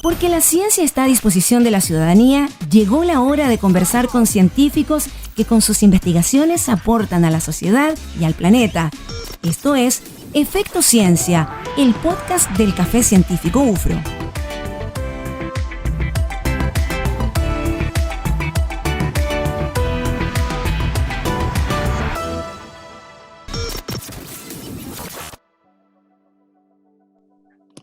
Porque la ciencia está a disposición de la ciudadanía, llegó la hora de conversar con científicos que con sus investigaciones aportan a la sociedad y al planeta. Esto es Efecto Ciencia, el podcast del Café Científico UFRO.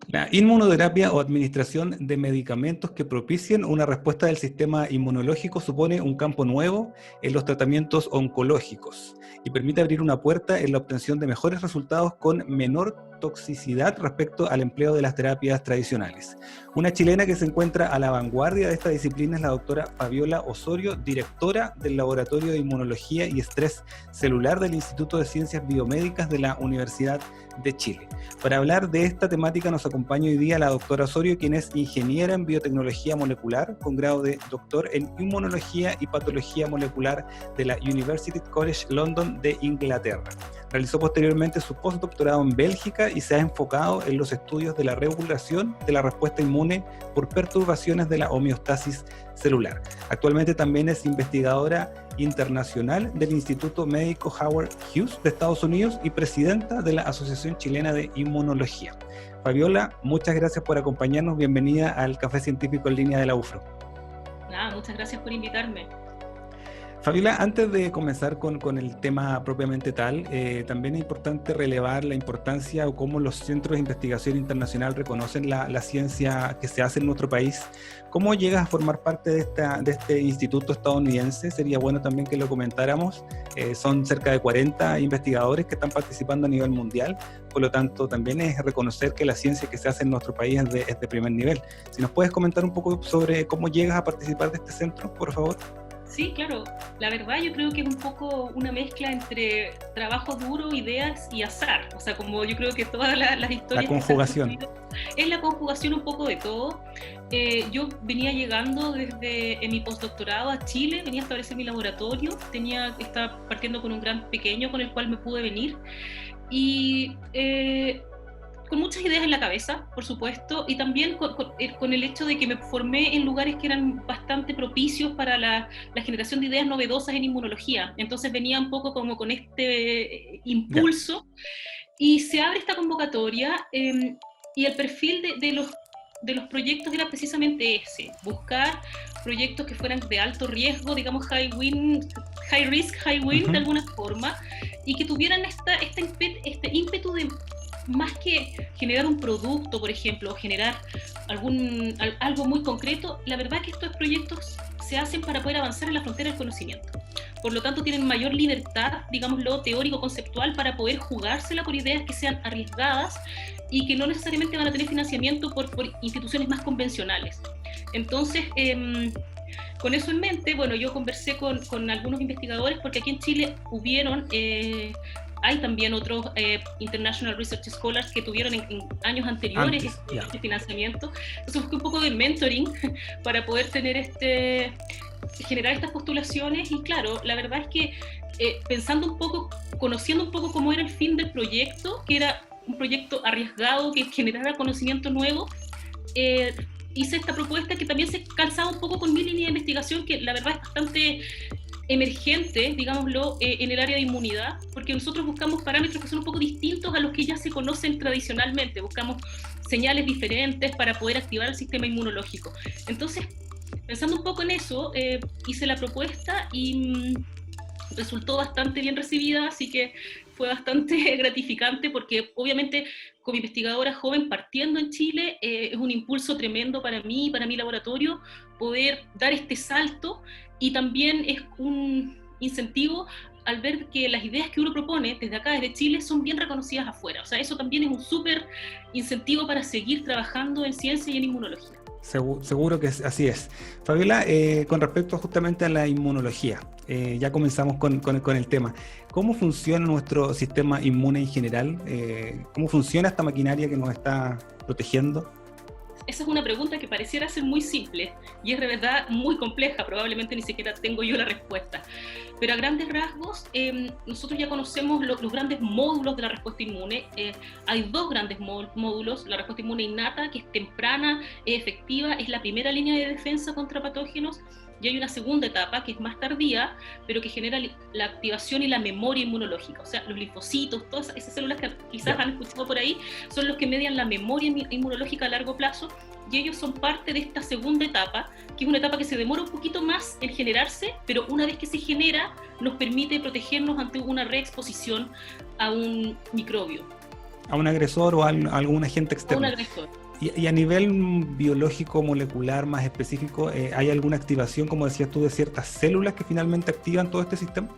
La inmunoterapia o administración de medicamentos que propicien una respuesta del sistema inmunológico supone un campo nuevo en los tratamientos oncológicos y permite abrir una puerta en la obtención de mejores resultados con menor toxicidad respecto al empleo de las terapias tradicionales. Una chilena que se encuentra a la vanguardia de esta disciplina es la doctora Fabiola Osorio, directora del Laboratorio de Inmunología y Estrés Celular del Instituto de Ciencias Biomédicas de la Universidad de Chile. Para hablar de esta temática nos acompaña hoy día la doctora Osorio, quien es ingeniera en biotecnología molecular con grado de doctor en inmunología y patología molecular de la University College London de Inglaterra. Realizó posteriormente su postdoctorado en Bélgica y se ha enfocado en los estudios de la regulación de la respuesta inmune por perturbaciones de la homeostasis celular. Actualmente también es investigadora internacional del Instituto Médico Howard Hughes de Estados Unidos y presidenta de la Asociación Chilena de Inmunología. Fabiola, muchas gracias por acompañarnos. Bienvenida al Café Científico en Línea de la UFRO. Muchas gracias por invitarme. Fabiola, antes de comenzar con el tema propiamente tal, también es importante relevar la importancia o cómo los centros de investigación internacional reconocen la ciencia que se hace en nuestro país. ¿Cómo llegas a formar parte de este instituto estadounidense? Sería bueno también que lo comentáramos. Son cerca de 40 investigadores que están participando a nivel mundial, por lo tanto también es reconocer que la ciencia que se hace en nuestro país es de primer nivel. Si nos puedes comentar un poco sobre cómo llegas a participar de este centro, por favor. Sí, claro. La verdad yo creo que es un poco una mezcla entre trabajo duro, ideas y azar. O sea, como yo creo que todas las historias... La conjugación. Es la conjugación un poco de todo. Yo venía llegando en mi postdoctorado a Chile, venía a establecer mi laboratorio, estaba partiendo con un gran pequeño con el cual me pude venir. Y... con muchas ideas en la cabeza, por supuesto, y también con el hecho de que me formé en lugares que eran bastante propicios para la generación de ideas novedosas en inmunología. Entonces venía un poco como con este impulso, y se abre esta convocatoria, y el perfil de los proyectos era precisamente ese, buscar proyectos que fueran de alto riesgo, digamos high risk, high win, de alguna forma, y que tuvieran este ímpetu de más que generar un producto, por ejemplo, o generar algo muy concreto. La verdad es que estos proyectos se hacen para poder avanzar en la frontera del conocimiento. Por lo tanto, tienen mayor libertad, digámoslo, teórico-conceptual, para poder jugársela por ideas que sean arriesgadas y que no necesariamente van a tener financiamiento por instituciones más convencionales. Entonces, con eso en mente, bueno, yo conversé con algunos investigadores, porque aquí en Chile hay también otros International Research Scholars que tuvieron en años anteriores este financiamiento. Entonces busqué un poco de mentoring para poder generar estas postulaciones, y claro, la verdad es que pensando un poco, conociendo un poco cómo era el fin del proyecto, que era un proyecto arriesgado que generara conocimiento nuevo, hice esta propuesta que también se calzaba un poco con mi línea de investigación, que la verdad es bastante emergente, digámoslo, en el área de inmunidad, porque nosotros buscamos parámetros que son un poco distintos a los que ya se conocen tradicionalmente. Buscamos señales diferentes para poder activar el sistema inmunológico. Entonces, pensando un poco en eso, hice la propuesta y resultó bastante bien recibida, así que fue bastante gratificante, porque obviamente como investigadora joven partiendo en Chile, es un impulso tremendo para mí y para mi laboratorio poder dar este salto, y también es un incentivo al ver que las ideas que uno propone desde acá, desde Chile, son bien reconocidas afuera. O sea, eso también es un súper incentivo para seguir trabajando en ciencia y en inmunología. Seguro que así es. Fabiola, con respecto justamente a la inmunología, ya comenzamos con el tema. ¿Cómo funciona nuestro sistema inmune en general? ¿Cómo funciona esta maquinaria que nos está protegiendo? Esa es una pregunta que pareciera ser muy simple y es de verdad muy compleja. Probablemente ni siquiera tengo yo la respuesta. Pero a grandes rasgos, nosotros ya conocemos los grandes módulos de la respuesta inmune. Hay dos grandes módulos: la respuesta inmune innata, que es temprana, es efectiva, es la primera línea de defensa contra patógenos, y hay una segunda etapa que es más tardía, pero que genera la activación y la memoria inmunológica. O sea, los linfocitos, todas esas células que quizás han escuchado por ahí, son los que median la memoria inmunológica a largo plazo, y ellos son parte de esta segunda etapa, que es una etapa que se demora un poquito más en generarse, pero una vez que se genera, nos permite protegernos ante una reexposición a un microbio. A un agresor o a algún agente externo. A un agresor. Y a nivel biológico, molecular, más específico, ¿hay alguna activación, como decías tú, de ciertas células que finalmente activan todo este sistema?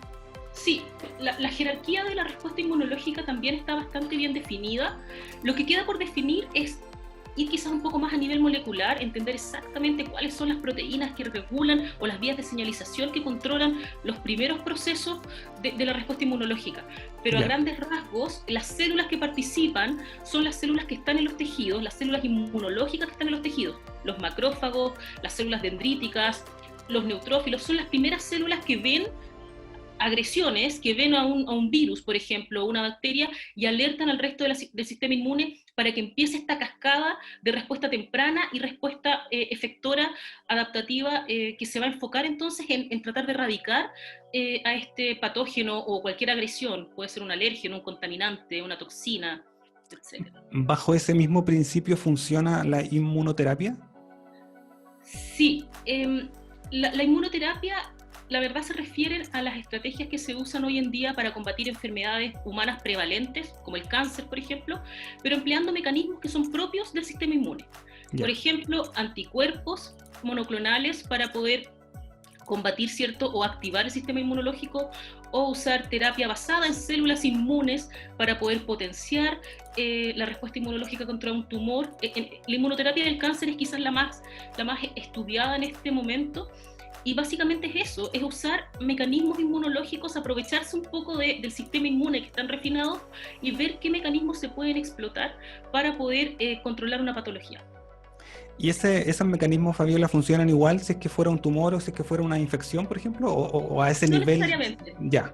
Sí, la jerarquía de la respuesta inmunológica también está bastante bien definida. Lo que queda por definir es ir quizás un poco más a nivel molecular, entender exactamente cuáles son las proteínas que regulan o las vías de señalización que controlan los primeros procesos de la respuesta inmunológica. Pero a grandes rasgos, las células que participan son las células que están en los tejidos, las células inmunológicas que están en los tejidos. Los macrófagos, las células dendríticas, los neutrófilos, son las primeras células que ven agresiones, que ven a un virus, por ejemplo, una bacteria, y alertan al resto del sistema inmune para que empiece esta cascada de respuesta temprana y respuesta efectora adaptativa, que se va a enfocar entonces en tratar de erradicar a este patógeno o cualquier agresión. Puede ser un alérgeno, un contaminante, una toxina, etc. ¿Bajo ese mismo principio funciona la inmunoterapia? Sí, la inmunoterapia, la verdad, se refieren a las estrategias que se usan hoy en día para combatir enfermedades humanas prevalentes, como el cáncer, por ejemplo, pero empleando mecanismos que son propios del sistema inmune. Por ejemplo, anticuerpos monoclonales para poder combatir, ¿cierto?, o activar el sistema inmunológico, o usar terapia basada en células inmunes para poder potenciar la respuesta inmunológica contra un tumor. La inmunoterapia del cáncer es quizás la más estudiada en este momento. Y básicamente es eso, es usar mecanismos inmunológicos, aprovecharse un poco del sistema inmune que están refinados y ver qué mecanismos se pueden explotar para poder controlar una patología. ¿Y esos mecanismos, Fabiola, funcionan igual si es que fuera un tumor o si es que fuera una infección, por ejemplo? ¿O a ese nivel? No necesariamente. Ya.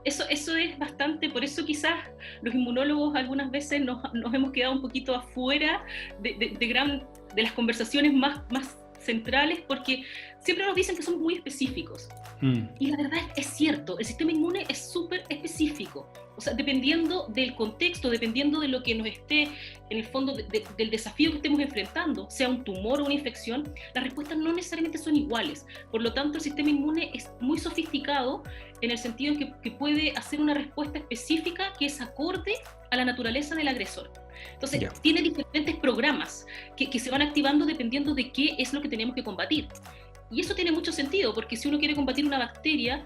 Eso es bastante, por eso quizás los inmunólogos algunas veces nos hemos quedado un poquito afuera de las conversaciones más centrales, porque siempre nos dicen que somos muy específicos. Y la verdad es cierto, el sistema inmune es súper específico. O sea, dependiendo del contexto, dependiendo de lo que nos esté, en el fondo, del desafío que estemos enfrentando, sea un tumor o una infección, las respuestas no necesariamente son iguales. Por lo tanto, el sistema inmune es muy sofisticado en el sentido en que puede hacer una respuesta específica que es acorde a la naturaleza del agresor. Entonces, tiene diferentes programas que se van activando dependiendo de qué es lo que tenemos que combatir. Y eso tiene mucho sentido, porque si uno quiere combatir una bacteria,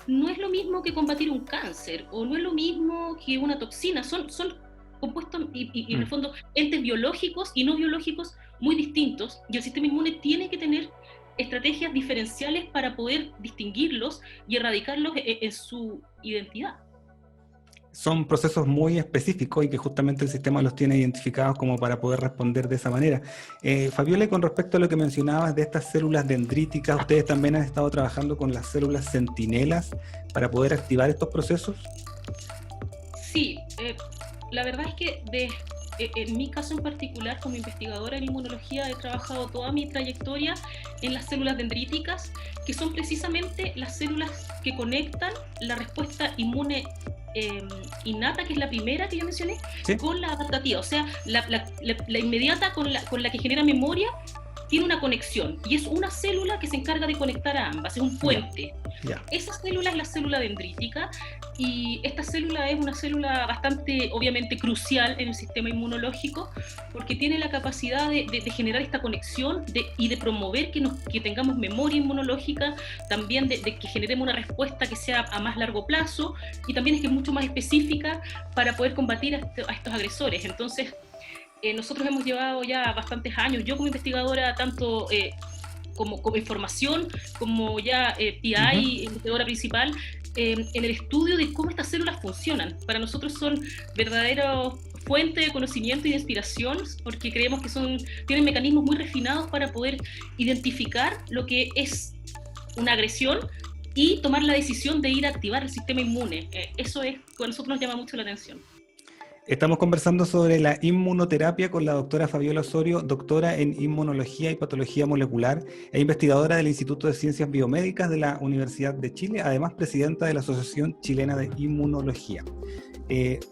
no es lo mismo que combatir un cáncer, o no es lo mismo que una toxina. Son compuestos y en el fondo entes biológicos y no biológicos muy distintos, y el sistema inmune tiene que tener estrategias diferenciales para poder distinguirlos y erradicarlos en su identidad. Son procesos muy específicos y que justamente el sistema los tiene identificados como para poder responder de esa manera. Fabiola, con respecto a lo que mencionabas de estas células dendríticas, ¿ustedes también han estado trabajando con las células centinelas para poder activar estos procesos? Sí, la verdad es que en mi caso en particular, como investigadora en inmunología, he trabajado toda mi trayectoria en las células dendríticas, que son precisamente las células que conectan la respuesta inmune innata, que es la primera que yo mencioné, ¿sí?, con la adaptativa. O sea, la inmediata con la que genera memoria tiene una conexión, y es una célula que se encarga de conectar a ambas, es un puente. Esa célula es la célula dendrítica, y esta célula es una célula bastante, obviamente, crucial en el sistema inmunológico, porque tiene la capacidad de generar esta conexión y de promover que tengamos memoria inmunológica, también de que generemos una respuesta que sea a más largo plazo, y también es que es mucho más específica para poder combatir a estos agresores. Entonces, nosotros hemos llevado ya bastantes años, yo como investigadora, tanto como en formación, como ya PI, investigadora principal, en el estudio de cómo estas células funcionan. Para nosotros son verdaderos fuente de conocimiento y de inspiración, porque creemos que tienen mecanismos muy refinados para poder identificar lo que es una agresión y tomar la decisión de ir a activar el sistema inmune. Eso es, con nosotros nos llama mucho la atención. Estamos conversando sobre la inmunoterapia con la doctora Fabiola Osorio, doctora en Inmunología y Patología Molecular e investigadora del Instituto de Ciencias Biomédicas de la Universidad de Chile, además presidenta de la Asociación Chilena de Inmunología.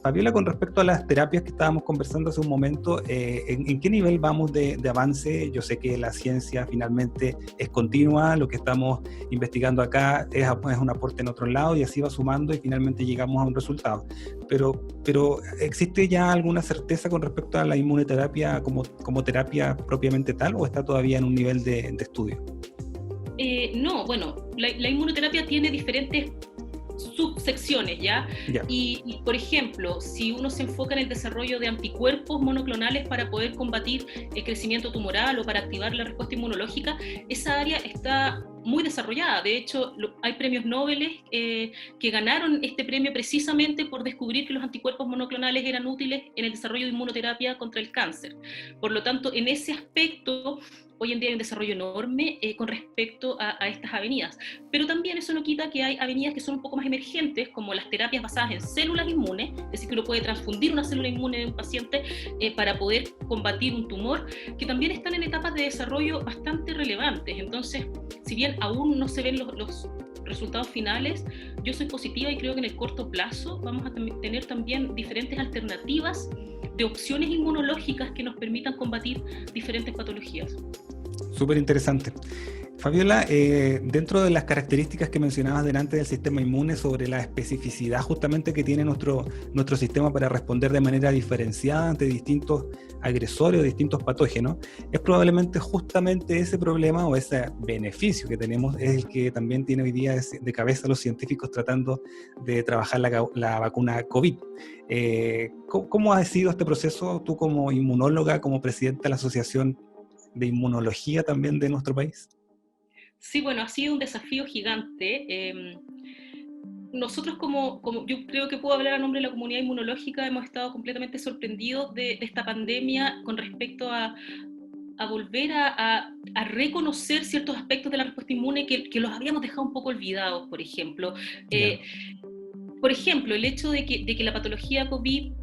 Fabiola, con respecto a las terapias que estábamos conversando hace un momento, ¿en qué nivel vamos de avance? Yo sé que la ciencia finalmente es continua, lo que estamos investigando acá es un aporte en otro lado y así va sumando y finalmente llegamos a un resultado. Pero ¿existe ya alguna certeza con respecto a la inmunoterapia como terapia propiamente tal o está todavía en un nivel de estudio? No, bueno, la inmunoterapia tiene diferentes subsecciones, ¿ya? Y, por ejemplo, si uno se enfoca en el desarrollo de anticuerpos monoclonales para poder combatir el crecimiento tumoral o para activar la respuesta inmunológica, esa área está muy desarrollada. De hecho, hay premios Nobel que ganaron este premio precisamente por descubrir que los anticuerpos monoclonales eran útiles en el desarrollo de inmunoterapia contra el cáncer. Por lo tanto, en ese aspecto, hoy en día hay un desarrollo enorme con respecto a estas avenidas. Pero también eso no quita que hay avenidas que son un poco más emergentes, como las terapias basadas en células inmunes, es decir, que uno puede transfundir una célula inmune de un paciente para poder combatir un tumor, que también están en etapas de desarrollo bastante relevantes. Entonces, si bien aún no se ven los resultados finales, yo soy positiva y creo que en el corto plazo vamos a tener también diferentes alternativas de opciones inmunológicas que nos permitan combatir diferentes patologías. Súper interesante. Fabiola, dentro de las características que mencionabas delante del sistema inmune sobre la especificidad justamente que tiene nuestro sistema para responder de manera diferenciada ante distintos agresores o distintos patógenos, es probablemente justamente ese problema o ese beneficio que tenemos es el que también tiene hoy día de cabeza los científicos tratando de trabajar la vacuna COVID. ¿Cómo ha sido este proceso tú como inmunóloga, como presidenta de la Asociación de Inmunología también de nuestro país? Sí, bueno, ha sido un desafío gigante. Nosotros como yo creo que puedo hablar a nombre de la comunidad inmunológica, hemos estado completamente sorprendidos de esta pandemia con respecto a volver a reconocer ciertos aspectos de la respuesta inmune que los habíamos dejado un poco olvidados, por ejemplo. Por ejemplo, el hecho de que la patología COVID,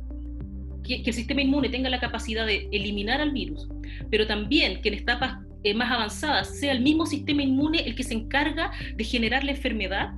que el sistema inmune tenga la capacidad de eliminar al virus, pero también que en etapas más avanzadas sea el mismo sistema inmune el que se encarga de generar la enfermedad,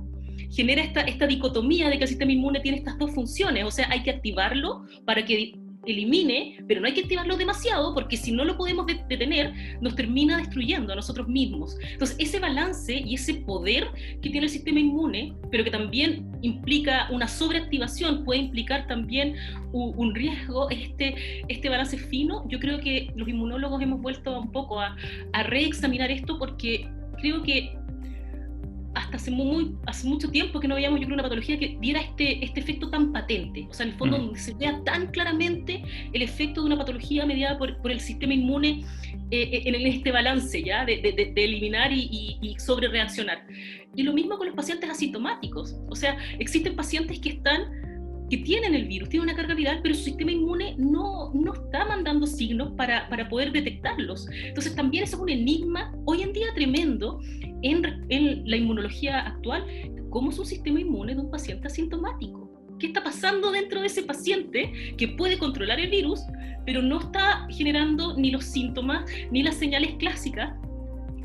genera esta dicotomía de que el sistema inmune tiene estas dos funciones. O sea, hay que activarlo para que elimine, pero no hay que activarlo demasiado porque si no lo podemos detener, nos termina destruyendo a nosotros mismos. Entonces, ese balance y ese poder que tiene el sistema inmune, pero que también implica una sobreactivación, puede implicar también un riesgo, este balance fino. Yo creo que los inmunólogos hemos vuelto un poco a reexaminar esto porque creo que hasta hace mucho tiempo que no veíamos, yo creo, una patología que diera este efecto tan patente. O sea, en el fondo, donde se vea tan claramente el efecto de una patología mediada por el sistema inmune en este balance, ¿ya? De eliminar y sobre reaccionar. Y lo mismo con los pacientes asintomáticos. O sea, existen pacientes que tienen el virus, tienen una carga viral, pero su sistema inmune no está mandando signos para poder detectarlos. Entonces también eso es un enigma hoy en día tremendo en la inmunología actual. ¿Cómo es un sistema inmune de un paciente asintomático? ¿Qué está pasando dentro de ese paciente que puede controlar el virus, pero no está generando ni los síntomas ni las señales clásicas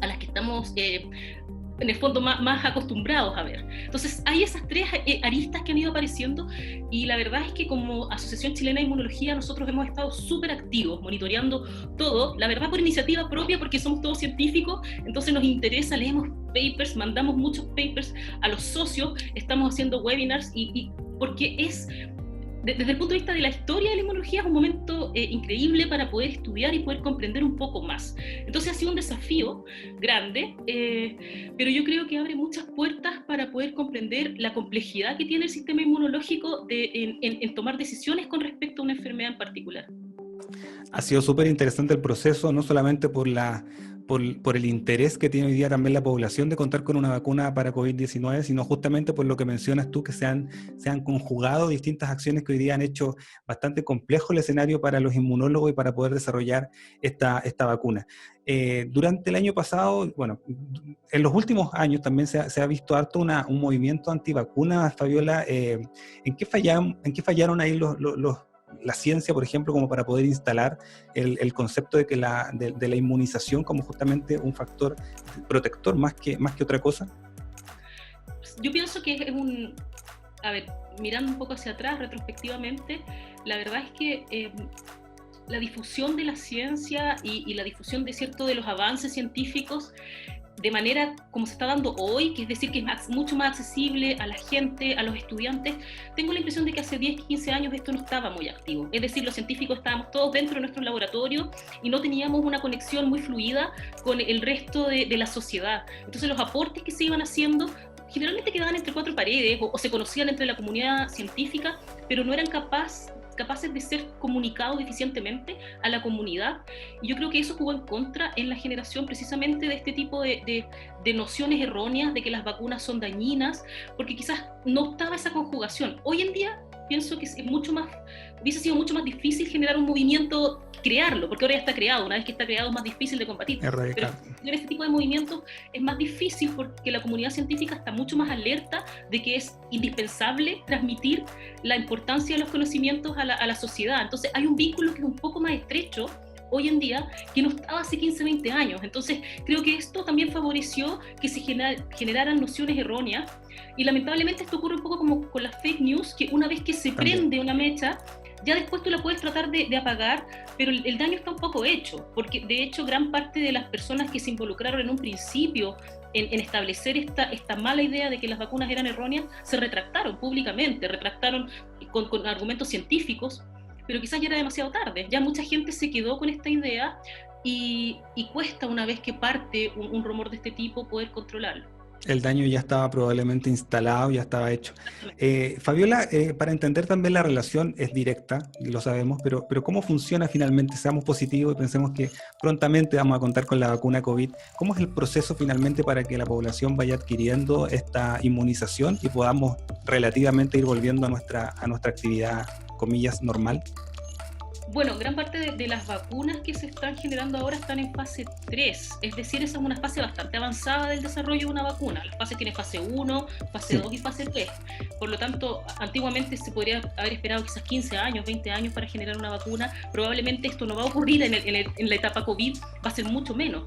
a las que estamos en el fondo más acostumbrados a ver? Entonces hay esas tres aristas que han ido apareciendo y la verdad es que como Asociación Chilena de Inmunología nosotros hemos estado súper activos monitoreando todo, la verdad por iniciativa propia porque somos todos científicos, entonces nos interesa, leemos papers, mandamos muchos papers a los socios, estamos haciendo webinars y porque desde el punto de vista de la historia de la inmunología es un momento increíble para poder estudiar y poder comprender un poco más. Entonces ha sido un desafío grande, pero yo creo que abre muchas puertas para poder comprender la complejidad que tiene el sistema inmunológico en tomar decisiones con respecto a una enfermedad en particular. Ha sido súper interesante el proceso, no solamente por por el interés que tiene hoy día también la población de contar con una vacuna para COVID-19, sino justamente por lo que mencionas tú, que se han conjugado distintas acciones que hoy día han hecho bastante complejo el escenario para los inmunólogos y para poder desarrollar esta vacuna. Durante el año pasado, bueno, en los últimos años también se ha visto harto un movimiento antivacunas, Fabiola. ¿En qué fallaron ahí la ciencia, por ejemplo, como para poder instalar el concepto de que de la inmunización como justamente un factor protector más que otra cosa? Yo pienso que es a ver, mirando un poco hacia atrás, retrospectivamente, la verdad es que la difusión de la ciencia y la difusión de los avances científicos de manera como se está dando hoy, que es decir, que es mucho más accesible a la gente, a los estudiantes, tengo la impresión de que hace 10, 15 años esto no estaba muy activo. Es decir, los científicos estábamos todos dentro de nuestro laboratorio y no teníamos una conexión muy fluida con el resto de la sociedad. Entonces los aportes que se iban haciendo generalmente quedaban entre cuatro paredes o se conocían entre la comunidad científica, pero no eran capaces de ser comunicados eficientemente a la comunidad, y yo creo que eso jugó en contra en la generación precisamente de este tipo de nociones erróneas de que las vacunas son dañinas, porque quizás no estaba esa conjugación. Hoy en día pienso que hubiese sido mucho más difícil generar un movimiento, crearlo, porque ahora ya está creado. Una vez que está creado es más difícil de combatir. Pero en este tipo de movimientos es más difícil porque la comunidad científica está mucho más alerta de que es indispensable transmitir la importancia de los conocimientos a la sociedad. Entonces hay un vínculo que es un poco más estrecho hoy en día que no estaba hace 15, 20 años. Entonces creo que esto también favoreció que se generaran nociones erróneas, y lamentablemente esto ocurre un poco como con las fake news, que una vez que se prende una mecha, ya después tú la puedes tratar de apagar, pero el daño está un poco hecho, porque de hecho gran parte de las personas que se involucraron en un principio en establecer esta mala idea de que las vacunas eran erróneas, se retractaron públicamente, con argumentos científicos, pero quizás ya era demasiado tarde. Ya mucha gente se quedó con esta idea y cuesta, una vez que parte un rumor de este tipo, poder controlarlo. El daño ya estaba probablemente instalado, ya estaba hecho. Fabiola, para entender también la relación es directa, lo sabemos, pero ¿cómo funciona finalmente? Seamos positivos y pensemos que prontamente vamos a contar con la vacuna COVID. ¿Cómo es el proceso finalmente para que la población vaya adquiriendo esta inmunización y podamos relativamente ir volviendo a nuestra actividad, comillas, normal? Bueno, gran parte de las vacunas que se están generando ahora están en fase 3, es decir, esa es una fase bastante avanzada del desarrollo de una vacuna. La fase tiene fase 1, fase 2 y fase 3. Por lo tanto, antiguamente se podría haber esperado quizás 15 años, 20 años para generar una vacuna. Probablemente esto no va a ocurrir en la etapa COVID, va a ser mucho menos.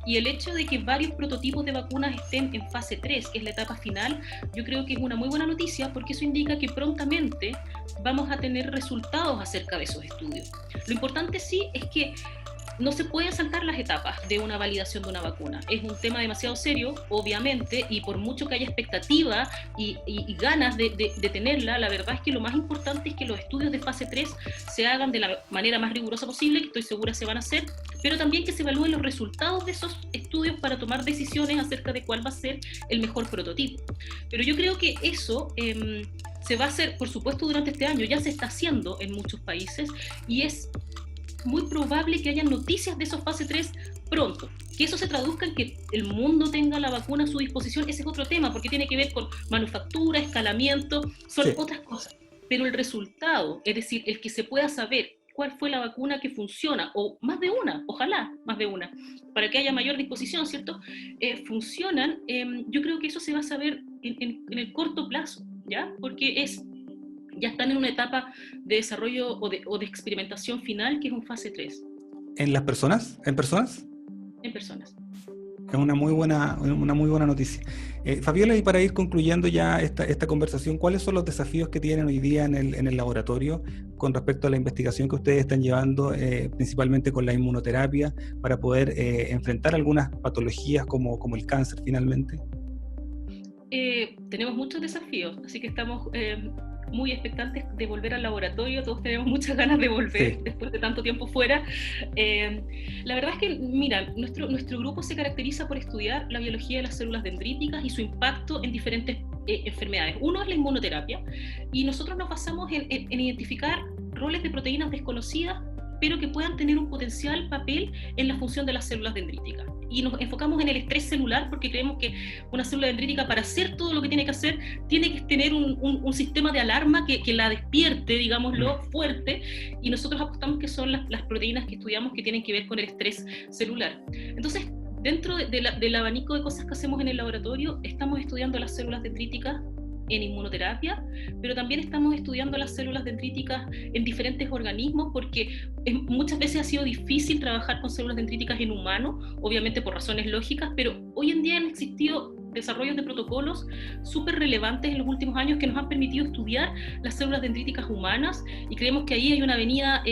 Y el hecho de que varios prototipos de vacunas estén en fase 3, que es la etapa final, yo creo que es una muy buena noticia, porque eso indica que prontamente vamos a tener resultados acerca de esos estudios. Lo importante sí es que no se pueden saltar las etapas de una validación de una vacuna. Es un tema demasiado serio, obviamente, y por mucho que haya expectativa y ganas de tenerla, la verdad es que lo más importante es que los estudios de fase 3 se hagan de la manera más rigurosa posible, que estoy segura se van a hacer, pero también que se evalúen los resultados de esos estudios para tomar decisiones acerca de cuál va a ser el mejor prototipo. Pero yo creo que eso se va a hacer, por supuesto, durante este año. Ya se está haciendo en muchos países y es muy probable que haya noticias de esos fase 3 pronto. Que eso se traduzca en que el mundo tenga la vacuna a su disposición, ese es otro tema, porque tiene que ver con manufactura, escalamiento, son otras cosas. Pero el resultado, es decir, el que se pueda saber cuál fue la vacuna que funciona, o más de una, ojalá más de una, para que haya mayor disposición, ¿cierto? Funcionan, yo creo que eso se va a saber en el corto plazo, ¿ya? Porque ya están en una etapa de desarrollo o de experimentación final, que es un fase 3. ¿En las personas? ¿En personas? En personas. Es una muy buena noticia. Fabiola, y para ir concluyendo ya esta conversación, ¿cuáles son los desafíos que tienen hoy día en el laboratorio con respecto a la investigación que ustedes están llevando, principalmente con la inmunoterapia, para poder enfrentar algunas patologías como el cáncer finalmente? Tenemos muchos desafíos, así que estamos muy expectantes de volver al laboratorio. Todos tenemos muchas ganas de volver después de tanto tiempo fuera. La verdad es que, mira, nuestro grupo se caracteriza por estudiar la biología de las células dendríticas y su impacto en diferentes enfermedades. Uno es la inmunoterapia, y nosotros nos basamos en identificar roles de proteínas desconocidas, pero que puedan tener un potencial papel en la función de las células dendríticas. Y nos enfocamos en el estrés celular porque creemos que una célula dendrítica, para hacer todo lo que tiene que hacer, tiene que tener un sistema de alarma que la despierte, digámoslo, fuerte, y nosotros apostamos que son las proteínas que estudiamos que tienen que ver con el estrés celular. Entonces, dentro del abanico de cosas que hacemos en el laboratorio, estamos estudiando las células dendríticas en inmunoterapia, pero también estamos estudiando las células dendríticas en diferentes organismos, porque muchas veces ha sido difícil trabajar con células dendríticas en humanos, obviamente por razones lógicas, pero hoy en día han existido desarrollos de protocolos súper relevantes en los últimos años que nos han permitido estudiar las células dendríticas humanas, y creemos que ahí hay una avenida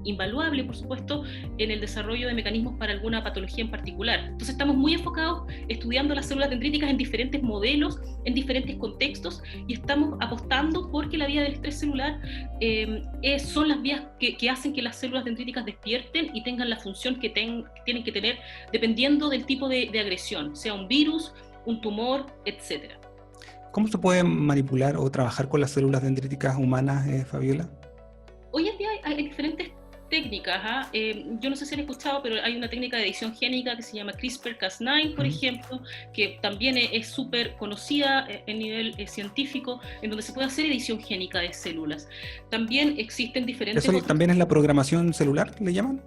invaluable, por supuesto, en el desarrollo de mecanismos para alguna patología en particular. Entonces estamos muy enfocados estudiando las células dendríticas en diferentes modelos, en diferentes contextos, y estamos apostando porque la vía del estrés celular son las vías que hacen que las células dendríticas despierten y tengan la función que tienen que tener dependiendo del tipo de agresión, sea un virus, un tumor, etc. ¿Cómo se puede manipular o trabajar con las células dendríticas humanas, Fabiola? Hoy en día hay diferentes técnicas, yo no sé si han escuchado, pero hay una técnica de edición génica que se llama CRISPR-Cas9, por ejemplo, que también es súper conocida en nivel científico, en donde se puede hacer edición génica de células. También existen diferentes... ¿Eso también es la programación celular, le llaman?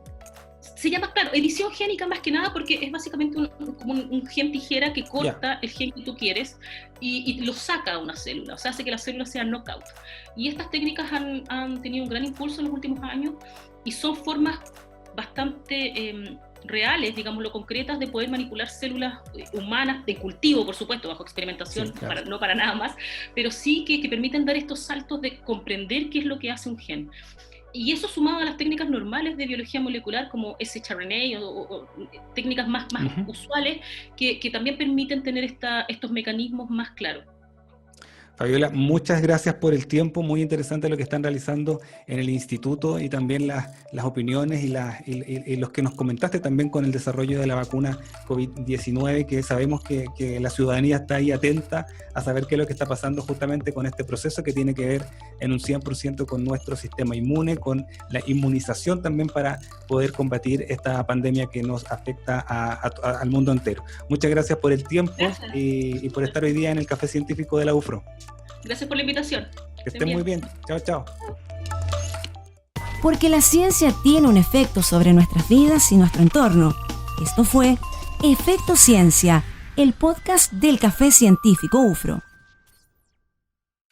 Se llama, claro, edición génica más que nada porque es básicamente como un gen tijera que corta el gen que tú quieres y lo saca a una célula, o sea, hace que la célula sea knockout. Y estas técnicas han tenido un gran impulso en los últimos años y son formas bastante reales, digámoslo, concretas, de poder manipular células humanas de cultivo, por supuesto, bajo experimentación, sí, claro, no para nada más, pero sí que permiten dar estos saltos de comprender qué es lo que hace un gen. Y eso sumado a las técnicas normales de biología molecular como shRNA o técnicas más usuales que también permiten tener estos mecanismos más claros. Fabiola, muchas gracias por el tiempo, muy interesante lo que están realizando en el instituto y también las opiniones y los que nos comentaste también con el desarrollo de la vacuna COVID-19, que sabemos que la ciudadanía está ahí atenta a saber qué es lo que está pasando justamente con este proceso que tiene que ver en un 100% con nuestro sistema inmune, con la inmunización también para poder combatir esta pandemia que nos afecta al mundo entero. Muchas gracias por el tiempo y por estar hoy día en el Café Científico de la UFRO. Gracias por la invitación. Que estén muy bien. Chao, chao. Porque la ciencia tiene un efecto sobre nuestras vidas y nuestro entorno. Esto fue Efecto Ciencia, el podcast del Café Científico UFRO.